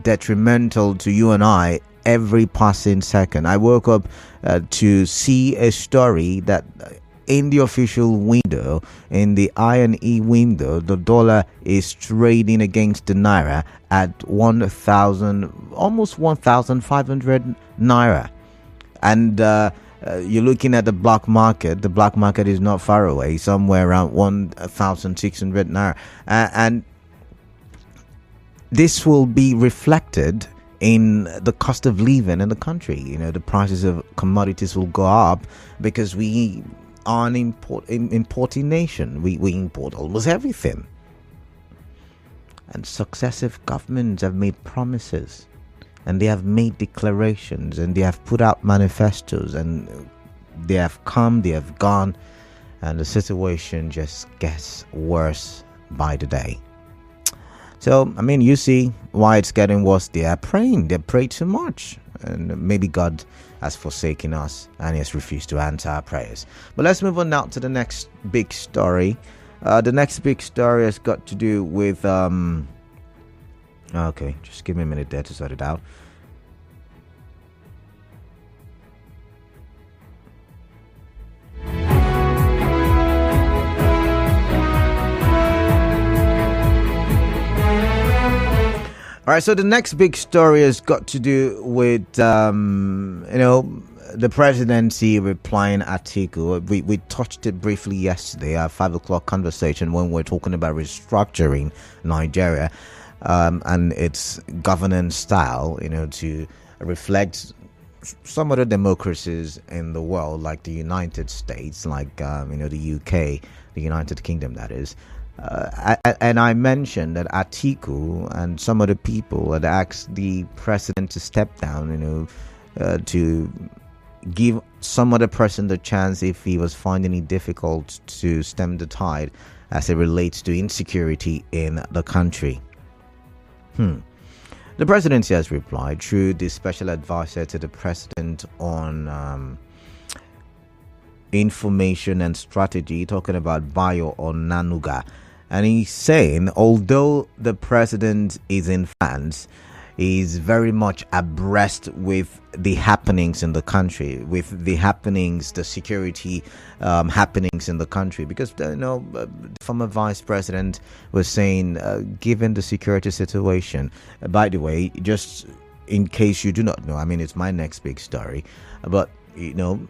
detrimental to you and I every passing second. I woke up to see a story that in the official window, in the I&E window, the dollar is trading against the naira at 1,000, almost 1,500 naira. And you're looking at the black market. The black market is not far away, somewhere around 1,600 naira. And this will be reflected in the cost of living in the country. You know, the prices of commodities will go up because we are an importing nation. We import almost everything. And successive governments have made promises, and they have made declarations, and they have put out manifestos, and they have come, they have gone, and the situation just gets worse by the day. So, I mean, you see why it's getting worse. They are praying. They pray too much. And maybe God has forsaken us and he has refused to answer our prayers. But let's move on now to the next big story. The next big story has got to do with... Okay, just give me a minute there to sort it out. All right, so the next big story has got to do with, the presidency replying Atiku. We touched it briefly yesterday, our 5 o'clock conversation when we were talking about restructuring Nigeria and its governance style, to reflect some other democracies in the world, like the United States, like, the UK, the United Kingdom, that is. And I mentioned that Atiku and some other people had asked the president to step down, to give some other person the chance if he was finding it difficult to stem the tide as it relates to insecurity in the country. The presidency has replied through the special advisor to the president on information and strategy, talking about Bayo Onanuga. And he's saying, although the president is in France, he's very much abreast with the happenings in the country, with the happenings, the security happenings in the country. Because, the former vice president was saying, given the security situation, by the way, just in case you do not know, I mean, it's my next big story, but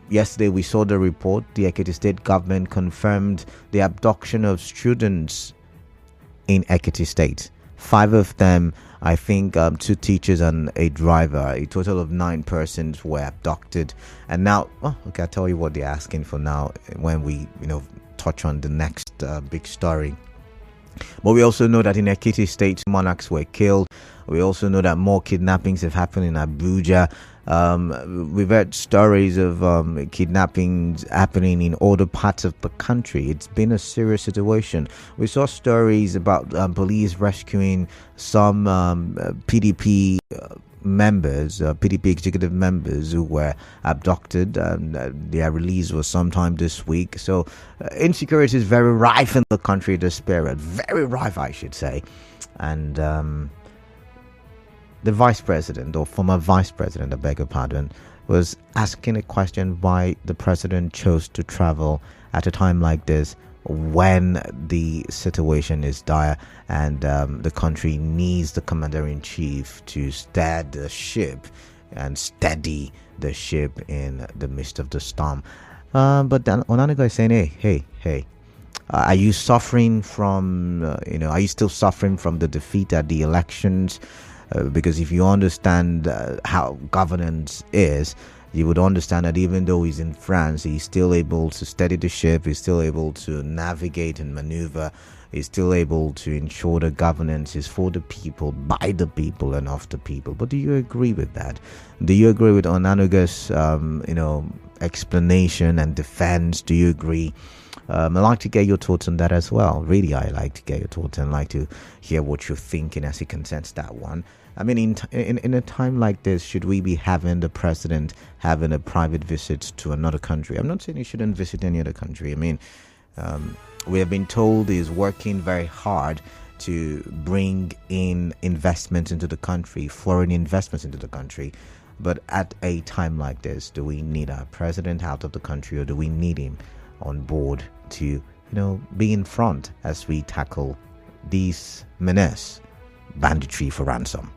yesterday we saw the report. The Ekiti state government confirmed the abduction of students in Ekiti state. 5 of them, I think 2 teachers and a driver. A total of 9 persons were abducted. And now, I'll tell you what they're asking for now when we, touch on the next big story. But we also know that in Ekiti state, monarchs were killed. We also know that more kidnappings have happened in Abuja. We've heard stories of kidnappings happening in other parts of the country. It's been a serious situation. We saw stories about police rescuing some PDP members, PDP executive members who were abducted. Their release was sometime this week. So insecurity is very rife in the country this period. Very rife, I should say. And the vice president, or former vice president, I beg your pardon, was asking a question why the president chose to travel at a time like this when the situation is dire and the country needs the commander-in-chief to steer the ship and steady the ship in the midst of the storm. But then Onanuga is saying, hey, are you suffering from, are you still suffering from the defeat at the elections? Because if you understand how governance is, you would understand that even though he's in France, he's still able to steady the ship, he's still able to navigate and maneuver, he's still able to ensure the governance is for the people, by the people, and of the people. But do you agree with that? Do you agree with Onanuga's, explanation and defense? Do you agree? I'd like to get your thoughts on that as well. Really, I like to get your thoughts and I'd like to hear what you're thinking as it concerns that one. I mean, in a time like this, should we be having the president having a private visit to another country? I'm not saying he shouldn't visit any other country. I mean, we have been told he's working very hard to bring in investments into the country, foreign investments into the country. But at a time like this, do we need our president out of the country, or do we need him on board to, be in front as we tackle these menace, banditry for ransom?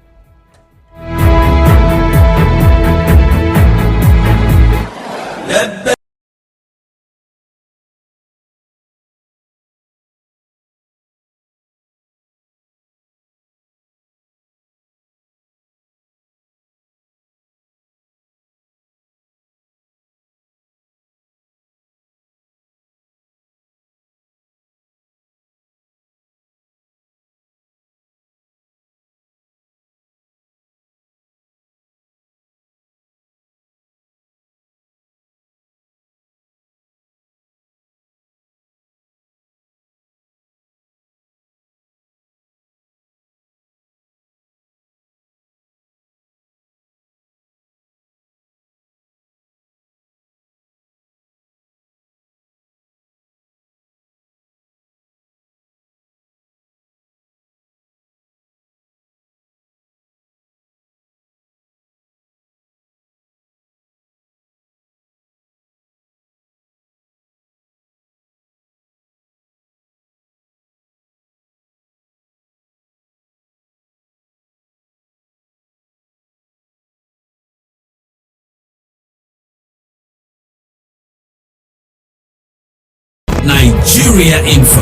Nigeria Info.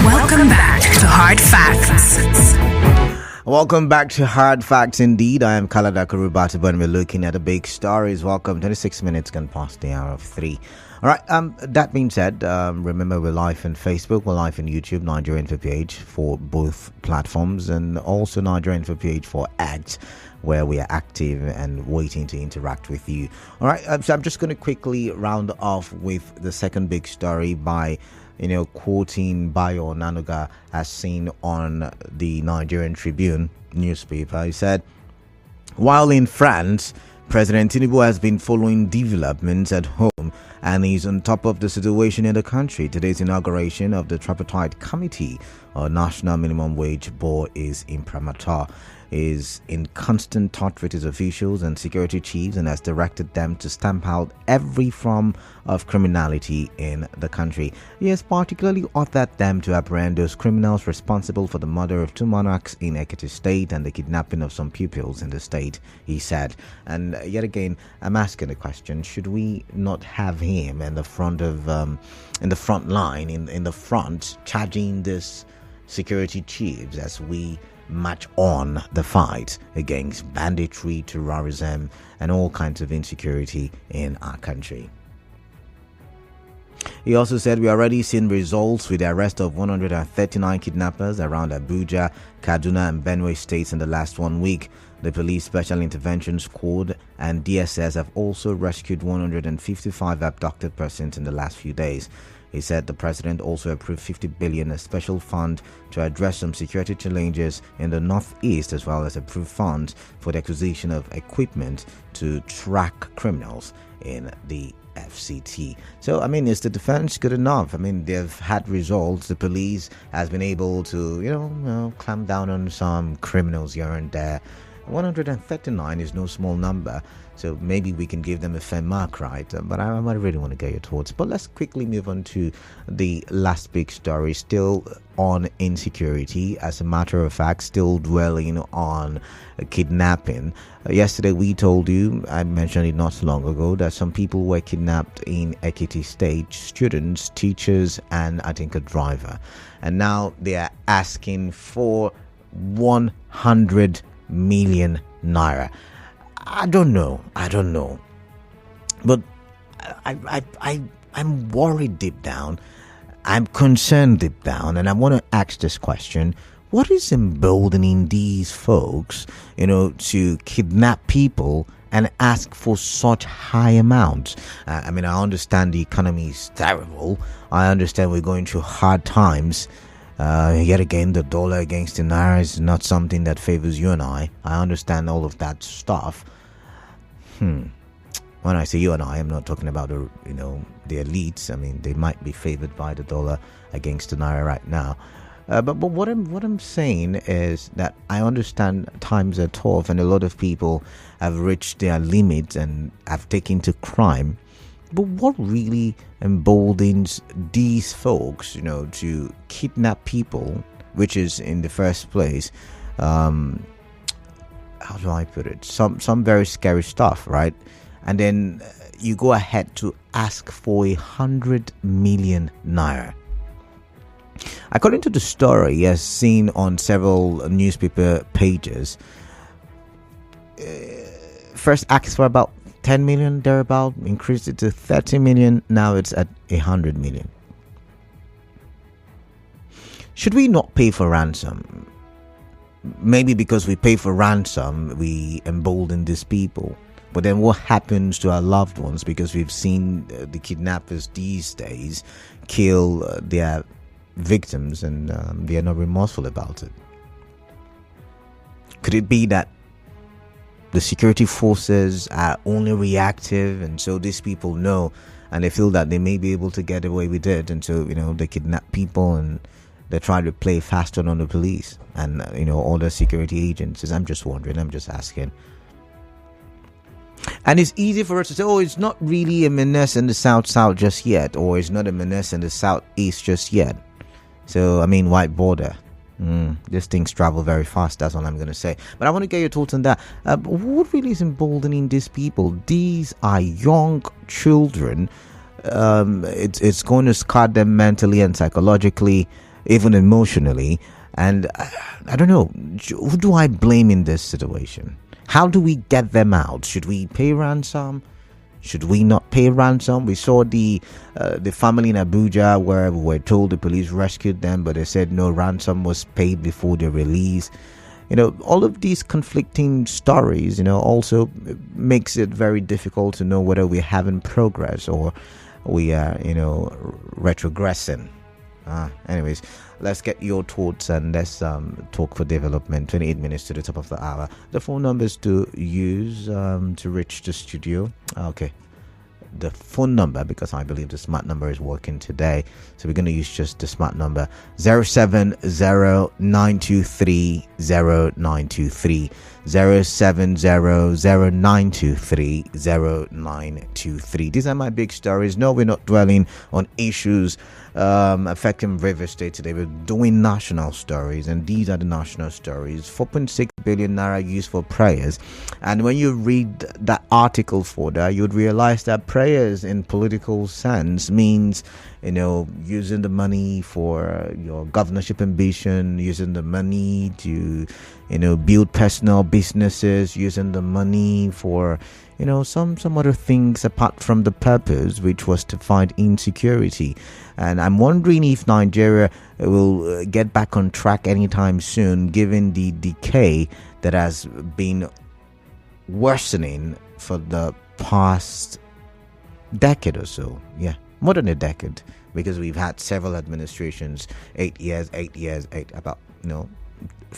Welcome back to Hard Facts. Welcome back to Hard Facts indeed. I am Kalada Kurubatu, and we're looking at the big stories. Welcome. 26 minutes can pass the hour of 3. All right. That being said, remember we're live on Facebook, we're live on YouTube, Nigeria Info page for both platforms, and also Nigeria Info page for X, where we are active and waiting to interact with you. All right. So I'm just going to quickly round off with the second big story by quoting Bayo Onanuga as seen on the Nigerian Tribune newspaper. He said, while in France, President Tinubu has been following developments at home and is on top of the situation in the country. Today's inauguration of the tripartite committee or National Minimum Wage Board is imprimatur, is in constant touch with his officials and security chiefs, and has directed them to stamp out every form of criminality in the country. He has particularly ordered them to apprehend those criminals responsible for the murder of 2 monarchs in Ekiti state and the kidnapping of some pupils in the state, he said. And yet again, I'm asking the question, should we not have him in the front of in the front line, in the front, charging this security chiefs as we march on the fight against banditry, terrorism, and all kinds of insecurity in our country? He also said, we already seen results with the arrest of 139 kidnappers around Abuja, Kaduna, and Benue states in the last 1 week. The Police Special Intervention Squad and DSS have also rescued 155 abducted persons in the last few days. He said the president also approved 50 billion, a special fund to address some security challenges in the northeast, as well as approved funds for the acquisition of equipment to track criminals in the FCT. So, is the defense good enough? They've had results. The police has been able to, clamp down on some criminals here and there. 139 is no small number, so maybe we can give them a fair mark, right? But I really want to get your thoughts. But let's quickly move on to the last big story, still on insecurity. As a matter of fact, still dwelling on kidnapping. Yesterday we told you, I mentioned it not so long ago, that some people were kidnapped in Ekiti state, students, teachers, and I think a driver. And now they are asking for 100 million naira. I don't know, but I'm worried deep down. I'm concerned deep down, and I want to ask this question: what is emboldening these folks, to kidnap people and ask for such high amounts? I understand the economy is terrible. I understand we're going through hard times. Yet again, the dollar against the naira is not something that favors you and I. I understand all of that stuff. When I say you and I, I'm not talking about the elites. They might be favored by the dollar against the naira right now. But what I'm saying is that I understand times are tough, and a lot of people have reached their limits and have taken to crime. But what really emboldens these folks, to kidnap people, which is in the first place, how do I put it? Some very scary stuff, right? And then you go ahead to ask for 100 million naira. According to the story, as seen on several newspaper pages, first asked for about 10 million thereabout, increased it to 30 million. Now it's at 100 million. Should we not pay for ransom? Maybe because we pay for ransom, we embolden these people. But then what happens to our loved ones? Because we've seen the kidnappers these days kill their victims, and they are not remorseful about it. Could it be that the security forces are only reactive, and so these people know, and they feel that they may be able to get away with it, and so they kidnap people and they try to play faster on the police and all the security agencies? I'm just wondering, I'm just asking. And it's easy for us to say, oh, it's not really a menace in the south just yet, or it's not a menace in the southeast just yet. So white border. These things travel very fast. That's all I'm going to say. But I want to get your thoughts on that. What really is emboldening these people? These are young children. It's going to scar them mentally and psychologically, even emotionally. And I don't know. Who do I blame in this situation? How do we get them out? Should we pay ransom? Should we not pay ransom? We saw the family in Abuja where we were told the police rescued them, but they said no ransom was paid before the release. All of these conflicting stories, also makes it very difficult to know whether we're having progress or we are, retrogressing. Anyways, let's get your thoughts and let's talk for development. 28 minutes to the top of the hour. The phone numbers to use to reach the studio. Okay, the phone number, because I believe the smart number is working today, so we're going to use just the smart number 070-923-0923, 070-0923-0923. These are my big stories. No, we're not dwelling on issues affecting Rivers State today. We're doing national stories, and these are the national stories. 4.6 billion naira used for prayers. And when you read that article further, you'd realize that prayers in political sense means using the money for your governorship ambition, using the money to build personal businesses, using the money for some other things apart from the purpose, which was to fight insecurity. And I'm wondering if Nigeria will get back on track anytime soon, given the decay that has been worsening for the past decade or so. Yeah, more than a decade, because we've had several administrations, 8 years, about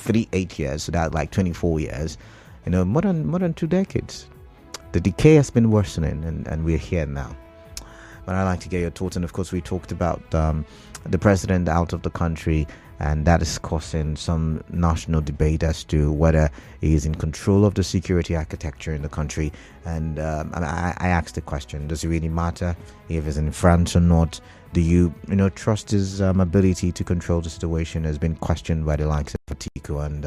8 years, so that's like 24 years, more than 2 decades. The decay has been worsening, and we're here now. But I'd like to get your thoughts. And of course, we talked about the president out of the country, and that is causing some national debate as to whether he is in control of the security architecture in the country. And I asked the question, does it really matter if he's in France or not? Do you trust his ability to control the situation? Has been questioned by the likes of Atiku and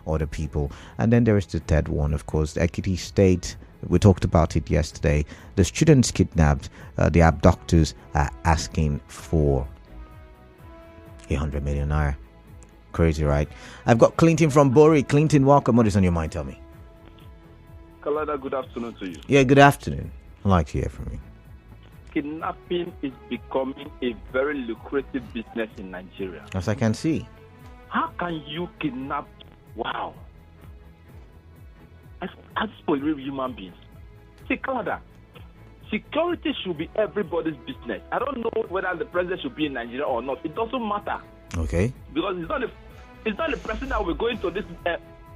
other people. And then there is the third one, of course, Ekiti State. We talked about it yesterday. The students kidnapped, the abductors are asking for 100 million naira. Crazy, right? I've got Clinton from Bori. Clinton, welcome. What is on your mind? Tell me. Kalada, good afternoon to you. Yeah, good afternoon. I'd like to hear from you. Kidnapping is becoming a very lucrative business in Nigeria. As I can see. How can you kidnap? Wow. As for real human beings. See, Kalada, security should be everybody's business. I don't know whether the president should be in Nigeria or not. It doesn't matter. Okay. Because it's not the president that we're going to this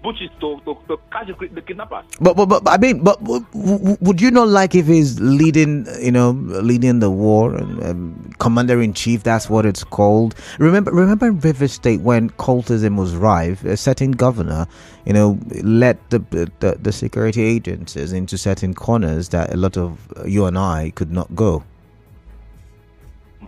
bushes to catch the kidnappers. But I mean, would you not like if he's leading the war, commander in chief? That's what it's called. Remember in River State when cultism was rife, a certain governor, let the security agencies into certain corners that a lot of you and I could not go.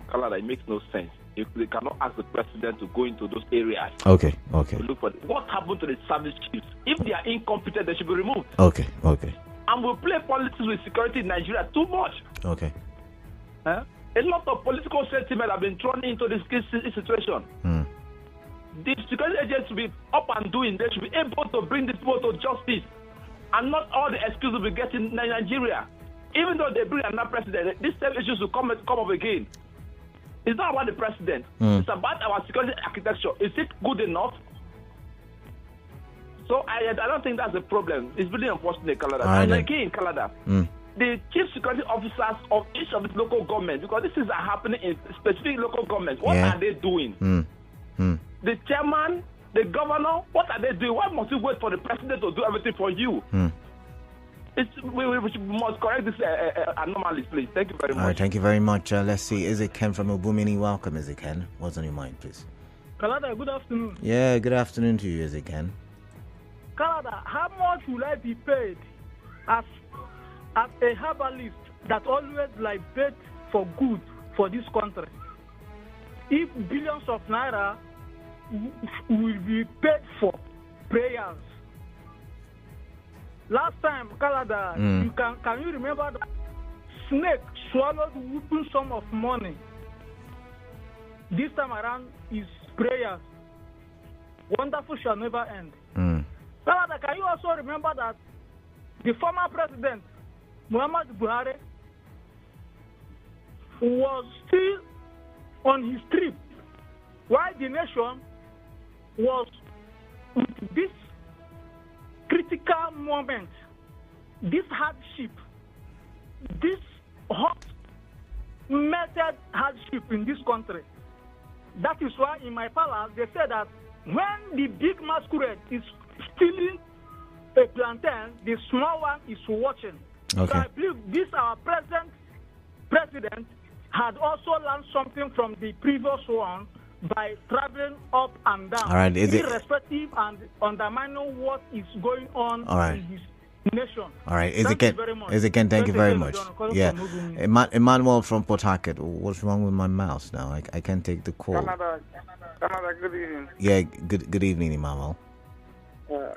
Kalada, it makes no sense. They cannot ask the president to go into those areas. Okay. To look for what happened to the service chiefs. If they are incompetent, they should be removed. Okay. And we play politics with security in Nigeria too much. Okay. A lot of political sentiment have been thrown into this situation. The security agents should be up and doing. They should be able to bring these people to justice, and not all the excuses we get in Nigeria. Even though they bring another president, these same issues will come up again. It's not about the president. It's about our security architecture. Is it good enough? So I don't think that's a problem. It's really unfortunate, Canada. And again, Canada, the chief security officers of each of the local governments, because this is happening in specific local governments, what are they doing? The chairman, the governor, what are they doing? Why must you wait for the president to do everything for you? We must correct this anomaly, please. Thank you very much. All right, thank you very much. Let's see. Is it Ken from Obumini? Welcome, is it Ken? What's on your mind, please? Canada, good afternoon. Yeah, good afternoon to you, is it Ken? Canada, how much will I be paid as a herbalist that always bet for good for this country? If billions of naira will be paid for prayers. Last time, Canada, can you remember that snake swallowed whooping sum of money? This time around is prayers. Wonderful shall never end. Canada, can you also remember that the former president, Muhammadu Buhari, was still on his trip while the nation was with this critical moment, this hardship, this hot melted hardship in this country. That is why in my palace they say that when the big masquerade is stealing a plantain, the small one is watching. Okay. So I believe this our present president had also learned something from the previous one by traveling up and down, all right, irrespective and undermining what is going on in his nation. All right, thank you very much. Thank you very much. Yeah, Emmanuel from Port Harcourt. What's wrong with my mouse now? I can't take the call. Canada, good evening. Yeah, good evening, Emmanuel. The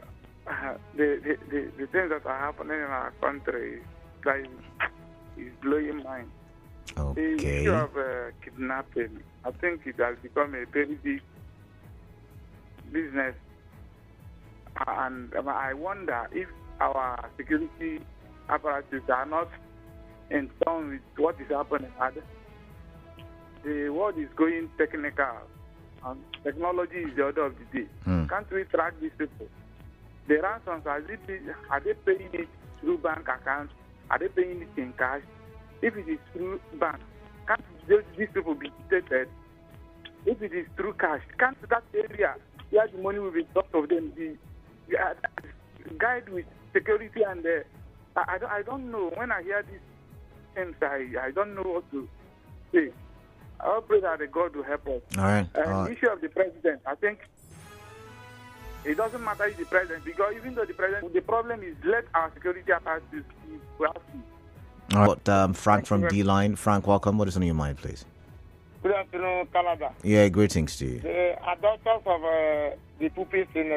things that are happening in our country is blowing mind. Okay. The issue of kidnapping, I think it has become a very big business, and I wonder if our security apparatus are not in tune with what is happening. The world is going technical, and technology is the order of the day. Can't we track these people? The ransoms, are they paying it through bank accounts? Are they paying it in cash? If it is through bank, can't these people be detected? If it is through cash, can't that area where the money will be dropped of them be guide with security? And I don't know. When I hear these things, I don't know what to say. I pray that the God will help us. All right. The issue of the president, I think it doesn't matter if the president, because even though the president, the problem is let our security apparatus be wealthy. All right, Frank from D-Line. Frank, welcome. What is on your mind, please? Good afternoon, Canada. Yeah, greetings to you. The adopters of the pupils in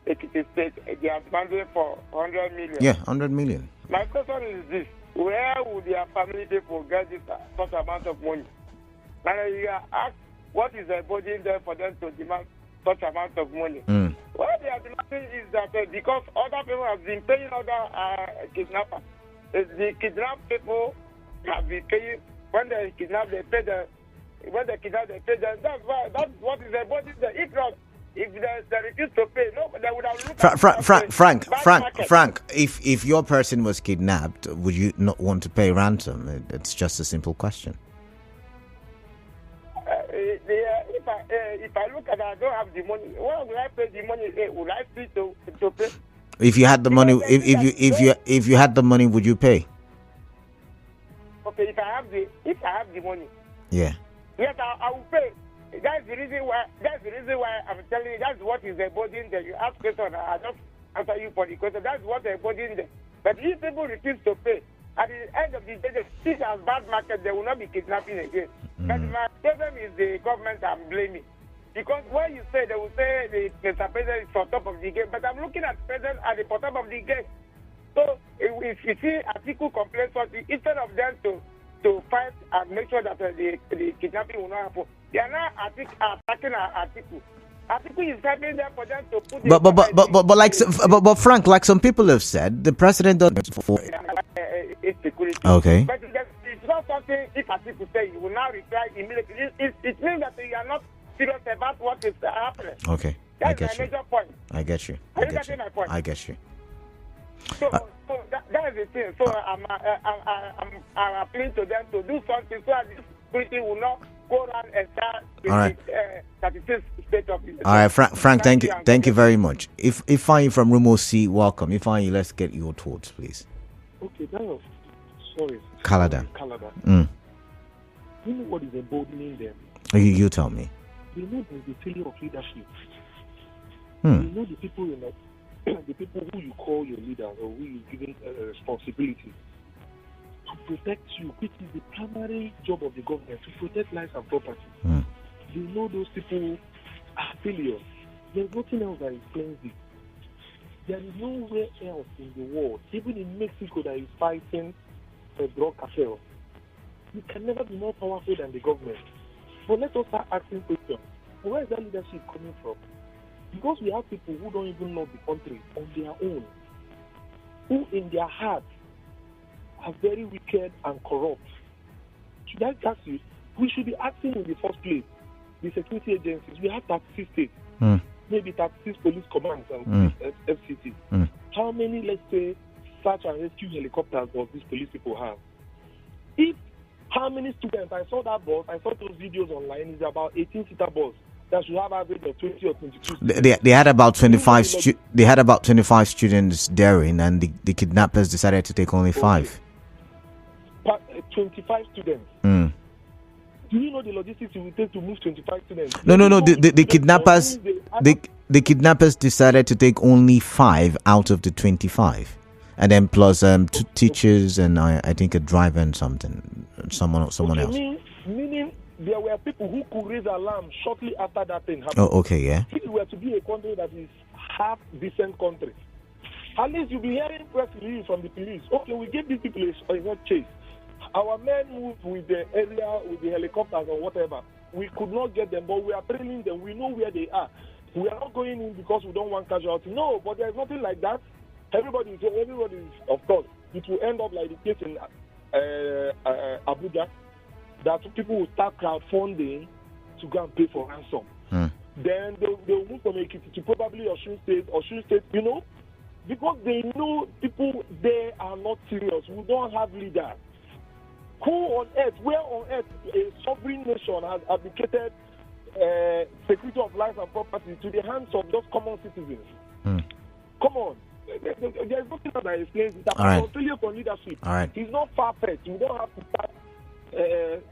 Ekiti State, they are demanding for 100 million. Yeah, 100 million. My question is this: where would their family people get this such amount of money? And you are asked, what is the burden there for them to demand such amount of money? What they are demanding is that because other people have been paying other kidnappers. The kidnapped people have been paying. When they kidnap, they pay them. When they kidnap, they pay them. That's what is the body. If not, if they refuse to pay, no, they would have looked Frank. If your person was kidnapped, would you not want to pay ransom? It's just a simple question. if I look at it, I don't have the money. Where will I pay the money? Will I pay to pay? If you had the money, if you had the money, would you pay? Okay, if I have the money. Yeah. Yes, I will pay. That's the reason why. I'm telling you. That's what is the burden that you ask question. I just answer you for the question. That's what the burden there. But if people refuse to pay, at the end of the day, they see as bad market, they will not be kidnapping again. But my problem is the government I'm blaming. Because when you say, they will say the president is on top of the game. But I'm looking at president at the bottom of the game. So if you see article complaints, instead of them to fight and make sure that the kidnapping will not happen, they are now attacking our article. Article is helping them for them to put. But Frank, like some people have said, the president doesn't for insecurity. Okay. But it's not something. If article say you will now reply immediately, it means that you are not serious about what is happening. Okay. That's my major point. I get you. Are you getting my point? I get you. So that is the thing. So I'm appealing to them to do something so that this security will not go around and start with all right. 36 state of the. All right, Frank, thank you very much. If I from Rumo C, welcome. If I, let's get your thoughts, please. Okay, that was sorry. Kalada. You know what is emboldening them? You tell me. They know there's a failure of leadership. They know the people the people who you call your leaders or who you given responsibility to protect you, which is the primary job of the government, to protect lives and property. They know those people are failures. There's nothing else that explains it. There is nowhere else in the world, even in Mexico, that is fighting a drug cartel. You can never be more powerful than the government. But let us start asking questions. Where is that leadership coming from? Because we have people who don't even know the country on their own, who in their hearts are very wicked and corrupt. Should I ask you? We should be asking in the first place, the security agencies. We have 36 states, maybe 36 police commands and EFCC. How many, let's say, search and rescue helicopters does these police people have? How many students? I saw that bus. I saw those videos online. It's about 18-seater bus that should have average of 20 or 22 students. They had about 25. They had about 25 students daring, and the kidnappers decided to take only 5. 25 students. Do you know the logistics it will take to move 25 students? No. The kidnappers. The kidnappers decided to take only 5 out of the 25, and then plus 2 teachers and I think a driver and someone else. Meaning there were people who could raise alarm shortly after that thing happened. Oh, okay, yeah. If it were to be a country that is half decent country, at least you'll be hearing press release from the police. Okay, we give these people a chase. Our men moved with the area, with the helicopters or whatever. We could not get them, but we are trailing them. We know where they are. We are not going in because we don't want casualty. No, but there's nothing like that. Everybody is, of course, it will end up like the case in Abuja, that people will start crowdfunding to go and pay for ransom. Then they'll move from Ekiti to probably Osun State, because they know people there are not serious. We don't have leaders. Where on earth a sovereign nation has abdicated security of life and property to the hands of just common citizens? Come on. There's nothing that explains it. It's a failure for leadership. It's not far-fetched. We don't have to start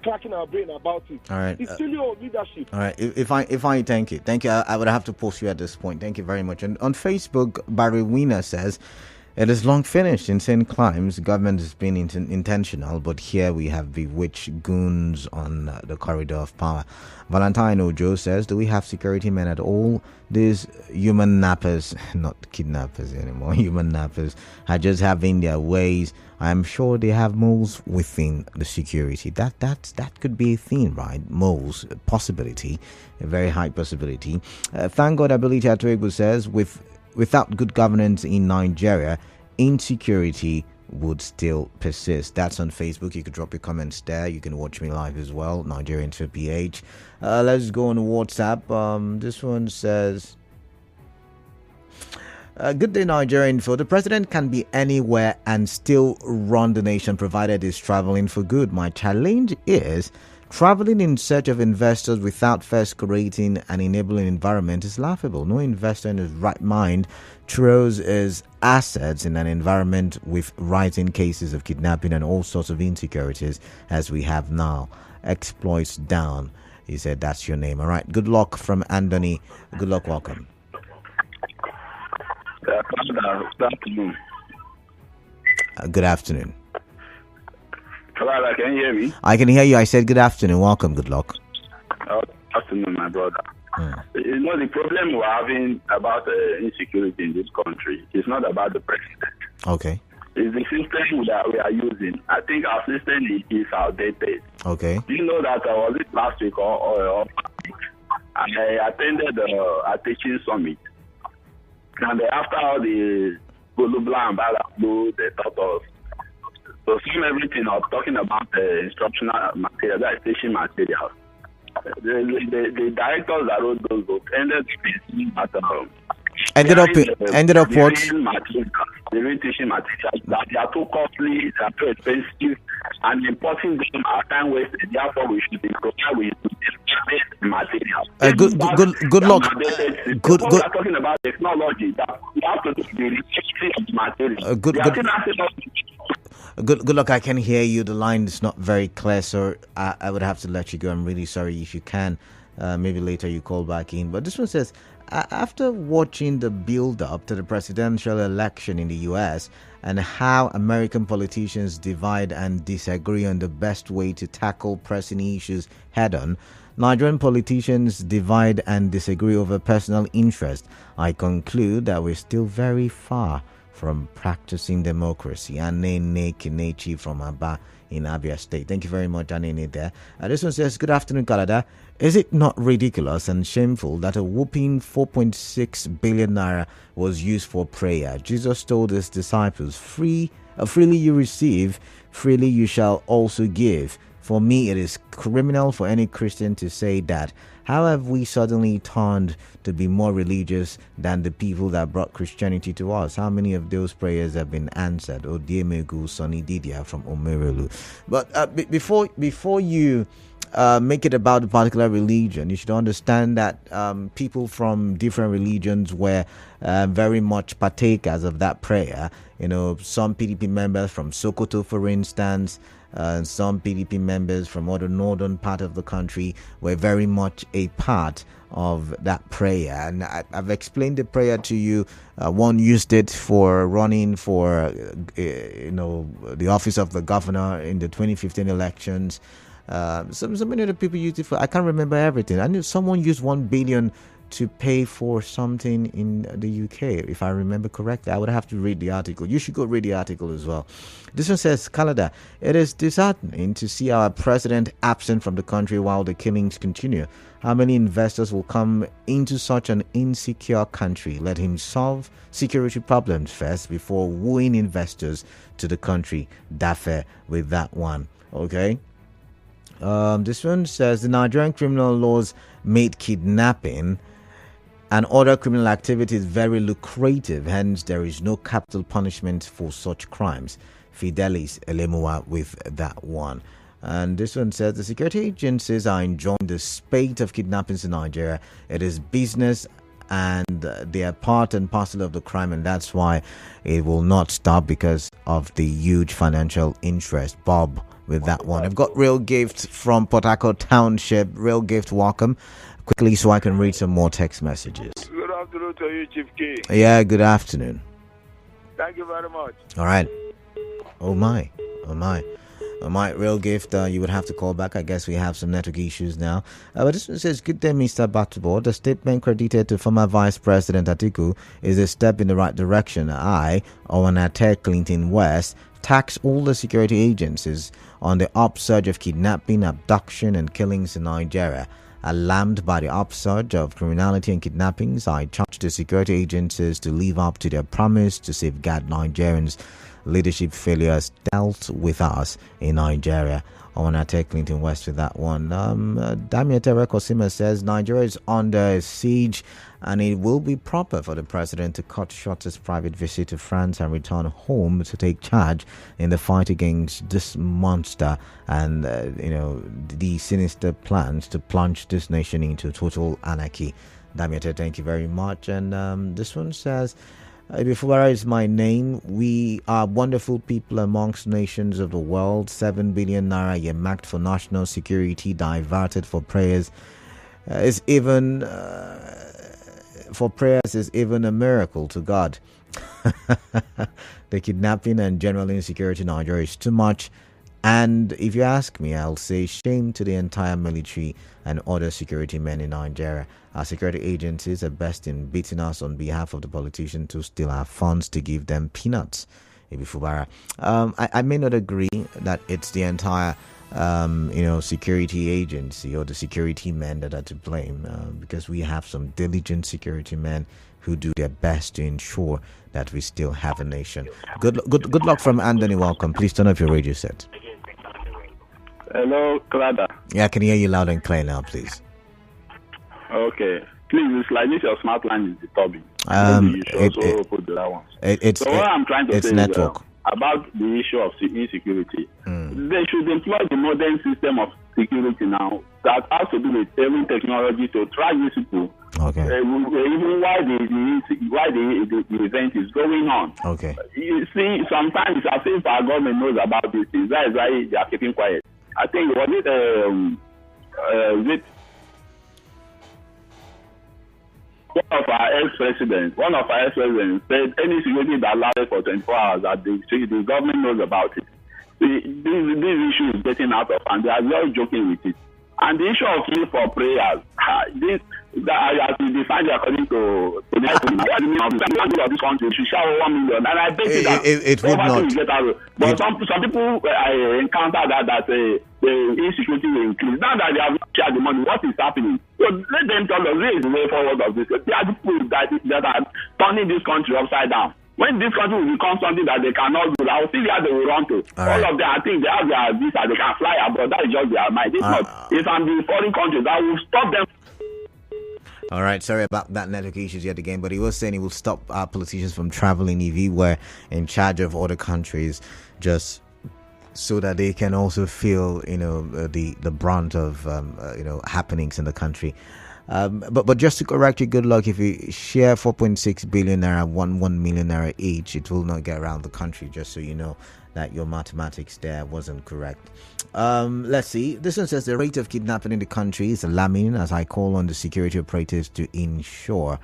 cracking our brain about it. It's failure of leadership. All right. If I thank you. I would have to post you at this point. Thank you very much. And on Facebook, Barry Wiener says, it is long finished. Insane crimes. Government has been intentional, but here we have bewitched goons on the corridor of power. Valentine Ojo says, do we have security men at all? These human nappers, not kidnappers anymore, human nappers, are just having their ways. I am sure they have moles within the security. That could be a thing, right? Moles, a possibility, a very high possibility. Thank God Ability Atuego says, without good governance in Nigeria, insecurity would still persist. That's on Facebook. You can drop your comments there. You can watch me live as well, Nigerian to PH. Let's go on WhatsApp. This one says, good day, Nigerian info. The president can be anywhere and still run the nation, provided he's traveling for good. My challenge is Traveling in search of investors without first creating an enabling environment is laughable. No investor in his right mind throws his assets in an environment with rising cases of kidnapping and all sorts of insecurities as we have now. Exploits down. He said, that's your name. All right. Good luck from Anthony. Good luck. Welcome. Good afternoon. Good afternoon. Hello, can you hear me? I can hear you. I said good afternoon. Welcome. Good luck. Good afternoon, my brother. You know, the problem we're having about insecurity in this country is not about the president. Okay. It's the system that we are using. I think our system is outdated. Okay. Do you know that was it last week or and I attended a teaching summit. And after all the Golubla and Balablu, they taught us. So some everything I was talking about instructional material, that is teaching materials. The directors that wrote those books ended up what? The real teaching materials that they are too costly, they are too expensive, and importing them are time wasted. Therefore, we should be provided with materials. Good luck. Good. We are talking about technology that we have to do the research of materials. Good luck. I can hear you. The line is not very clear, so I would have to let you go. I'm really sorry. If you can, maybe later you call back in. But this one says, after watching the build-up to the presidential election in the U.S. and how American politicians divide and disagree on the best way to tackle pressing issues head-on, Nigerian politicians divide and disagree over personal interest. I conclude that we're still very far from practicing democracy. Anene Kinechi from Aba in Abia State. Thank you very much, Anene there. This one says, good afternoon, Canada. Is it not ridiculous and shameful that a whopping 4.6 billion naira was used for prayer? Jesus told his disciples, freely you receive, freely you shall also give. For me, it is criminal for any Christian to say that. How have we suddenly turned to be more religious than the people that brought Christianity to us? How many of those prayers have been answered? Odiemegu Sonny Didia from Omerelu. But before you make it about a particular religion, you should understand that people from different religions were very much partakers of that prayer. You know, some PDP members from Sokoto, for instance, some PDP members from other northern part of the country were very much a part of that prayer. And I've explained the prayer to you. One used it for running for, the office of the governor in the 2015 elections. So many other people used it for, I can't remember everything. I knew someone used 1 billion to pay for something in the UK, if I remember correctly. I would have to read the article. You should go read the article as well. This one says, Canada, it is disheartening to see our president absent from the country while the killings continue. How many investors will come into such an insecure country? Let him solve security problems first before wooing investors to the country. Dafe with that one. Okay. This one says, the Nigerian criminal laws made kidnapping and other criminal activities very lucrative, hence there is no capital punishment for such crimes. Fidelis Elemua with that one. And this one says, the security agencies are enjoying the spate of kidnappings in Nigeria. It is business and they are part and parcel of the crime, and that's why it will not stop because of the huge financial interest. Bob with that one. I've got Real Gift from Port Harcourt Township. Real Gift, welcome. Quickly so I can read some more text messages. Good afternoon to you, Chief K. Yeah, good afternoon. Thank you very much. All right. Oh my. Real Gift, you would have to call back. I guess we have some network issues now. But this one says, good day, Mr. Batubo. The statement credited to former Vice President Atiku is a step in the right direction. I, Owanate Clinton West, tax all the security agencies on the upsurge of kidnapping, abduction, and killings in Nigeria. Alarmed by the upsurge of criminality and kidnappings, I charge the security agencies to live up to their promise to safeguard Nigerians. Leadership failures dealt with us in Nigeria. I want to take Clinton West with that one. Damiete Rekosima says, Nigeria is under siege and it will be proper for the president to cut short his private visit to France and return home to take charge in the fight against this monster and the sinister plans to plunge this nation into total anarchy. Damiete, thank you very much. And this one says, Ibifubara is my name. We are wonderful people amongst nations of the world. 7 billion naira earmarked for national security diverted for prayers is even a miracle to God. The kidnapping and general insecurity in Nigeria is too much. And if you ask me, I'll say shame to the entire military and other security men in Nigeria. Our security agencies are best in beating us on behalf of the politicians who steal our funds to give them peanuts. Ibifubara. I may not agree that it's the entire security agency or the security men that are to blame, because we have some diligent security men who do their best to ensure that we still have a nation. Good luck from Anthony. Welcome. Please turn off your radio set. Hello, Clada. Yeah, I can hear you loud and clear now, please. Okay. Please, it's like this, your smart line is disturbing. It's what I'm trying to say network. is about the issue of insecurity. They should employ the modern system of security now that has to do with saving technology to track these people. Okay. Even while the event is going on. Okay. You see, sometimes it's as if our government knows about these things. That is why they are keeping quiet. I think one of our ex-presidents said any security that lasts for 24 hours that the government knows about it. This issue is getting out of hand. They are very joking with it. And the issue of need for prayers, I have to define it according to the of this country should shower 1 million. And I bet that it would not. Get out. But some people encounter that the insecurity will increase. Now that they have not shared the money, what is happening? So let them tell us where is the way forward of this. There are people that are turning this country upside down. When this country will become something that they cannot do, I will see where they will run to. All of them, I think they have their visa, they can fly abroad. That is just their mind. If I'm the foreign countries, I will stop them. All right, sorry about that network issues yet again, but he was saying he will stop our politicians from traveling if he were in charge of other countries, just so that they can also feel, the brunt of, happenings in the country. But just to correct you, good luck. If you share 4.6 billion naira, 1 million naira each, it will not get around the country, just so you know that your mathematics there wasn't correct. Let's see. This one says the rate of kidnapping in the country is alarming, as I call on the security operatives to ensure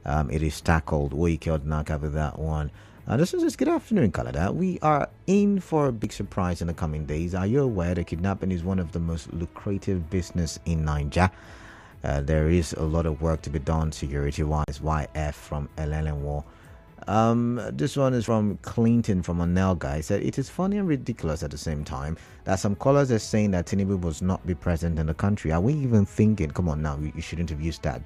it is tackled. We killed Naka with that one. This one says, good afternoon, Canada. We are in for a big surprise in the coming days. Are you aware that kidnapping is one of the most lucrative business in Nigeria? There is a lot of work to be done security-wise. YF from LLN. This one is from Clinton from Onelga. He said, it is funny and ridiculous at the same time that some callers are saying that Tinubu must not be present in the country. Are we even thinking, come on now, you shouldn't have used that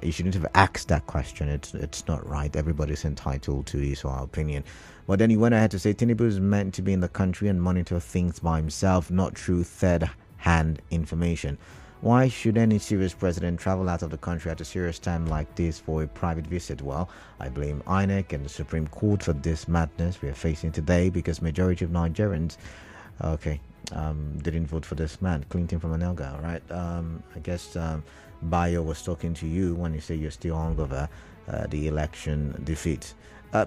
you shouldn't have asked that question. It's not right. Everybody's entitled to his or her opinion. But then he went ahead to say Tinubu is meant to be in the country and monitor things by himself, not through third-hand information. Why should any serious president travel out of the country at a serious time like this for a private visit? Well, I blame INEC and the Supreme Court for this madness we are facing today, because majority of Nigerians, didn't vote for this man, Clinton from Onelga. All right, I guess Bayo was talking to you when you say you're still hungover the election defeat.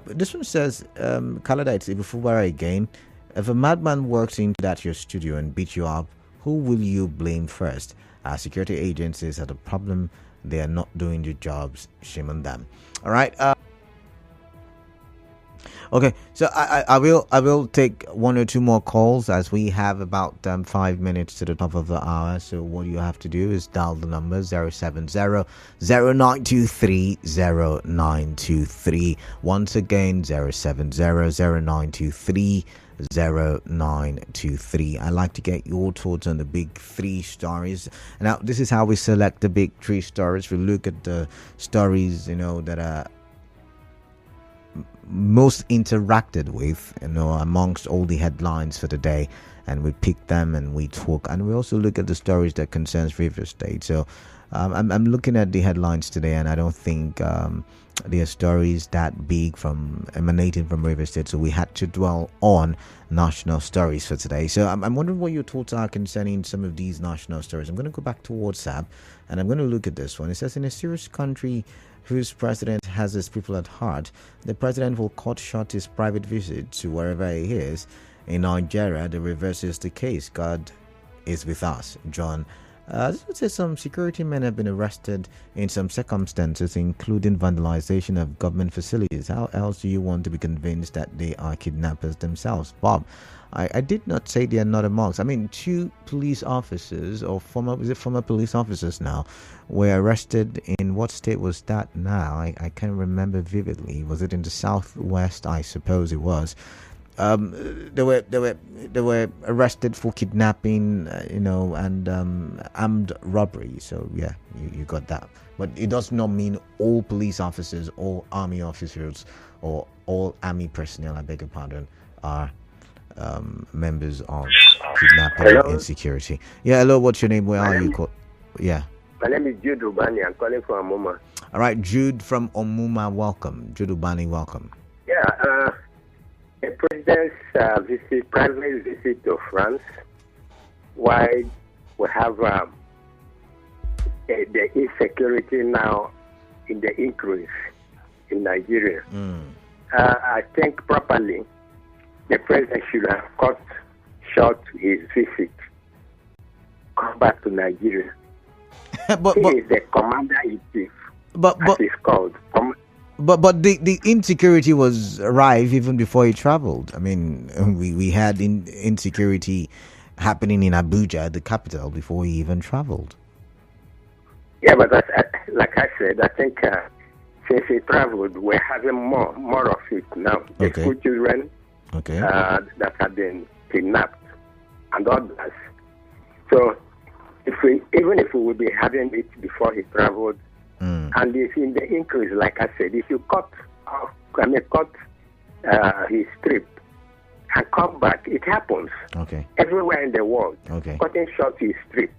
This one says, Kalada, it's Ibufubara again. If a madman walks into your studio and beats you up, who will you blame first? Our security agencies are the problem. They are not doing their jobs. Shame on them. All right. Okay. So I will take one or two more calls, as we have about 5 minutes to the top of the hour. So what you have to do is dial the number 070-0923-0923. Once again, 070-0923-0923. I like to get your thoughts on the big three stories. Now, this is how we select the big three stories. We look at the stories, that are most interacted with, amongst all the headlines for the day, and we pick them and we talk, and we also look at the stories that concerns River State. So I'm looking at the headlines today, and I don't think there are stories that big from emanating from River State, so we had to dwell on national stories for today. So I'm wondering what your thoughts are concerning some of these national stories. I'm going to go back to WhatsApp, and I'm going to look at this one. It says, in a serious country whose president has his people at heart, the president will cut short his private visit to wherever he is. In Nigeria, the reverse is the case. God is with us. John. This would say some security men have been arrested in some circumstances, including vandalization of government facilities. How else do you want to be convinced that they are kidnappers themselves? Bob, I did not say they are not amongst. I mean, 2 police officers, or former police officers now, were arrested in what state was that now? I can't remember vividly. Was it in the southwest? I suppose it was. They were arrested for kidnapping, and armed robbery. So yeah, you got that. But it does not mean all police officers, all army officers, or all army personnel, I beg your pardon, are members of kidnapping insecurity. Yeah, hello. What's your name? Where are you? Yeah. My name is Jude Ubani. I'm calling from Omuma. All right, Jude from Omuma. Welcome, Jude Ubani. Welcome. Yeah. The president's private visit to France, why we have the insecurity now in the increase in Nigeria. I think properly the president should have cut short his visit, come back to Nigeria. He is the commander-in-chief, as it's called. But the insecurity was rife even before he traveled. I mean, we had insecurity happening in Abuja, the capital, before he even traveled. Yeah, but like I said, I think since he traveled, we're having more of it now. The school children that have been kidnapped and others. So even if we would be having it before he traveled, and if in the increase, like I said, if you cut his trip and come back, it happens everywhere in the world. Cutting short his trip,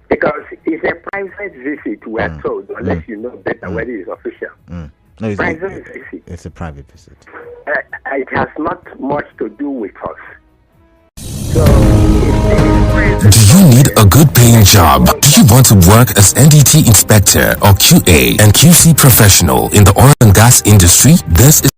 because it's a private visit. We are told, unless you know better whether it's official. No, private visit. It's a private visit. It has not much to do with us. Do you need a good paying job? Do you want to work as NDT inspector or QA and QC professional in the oil and gas industry? This is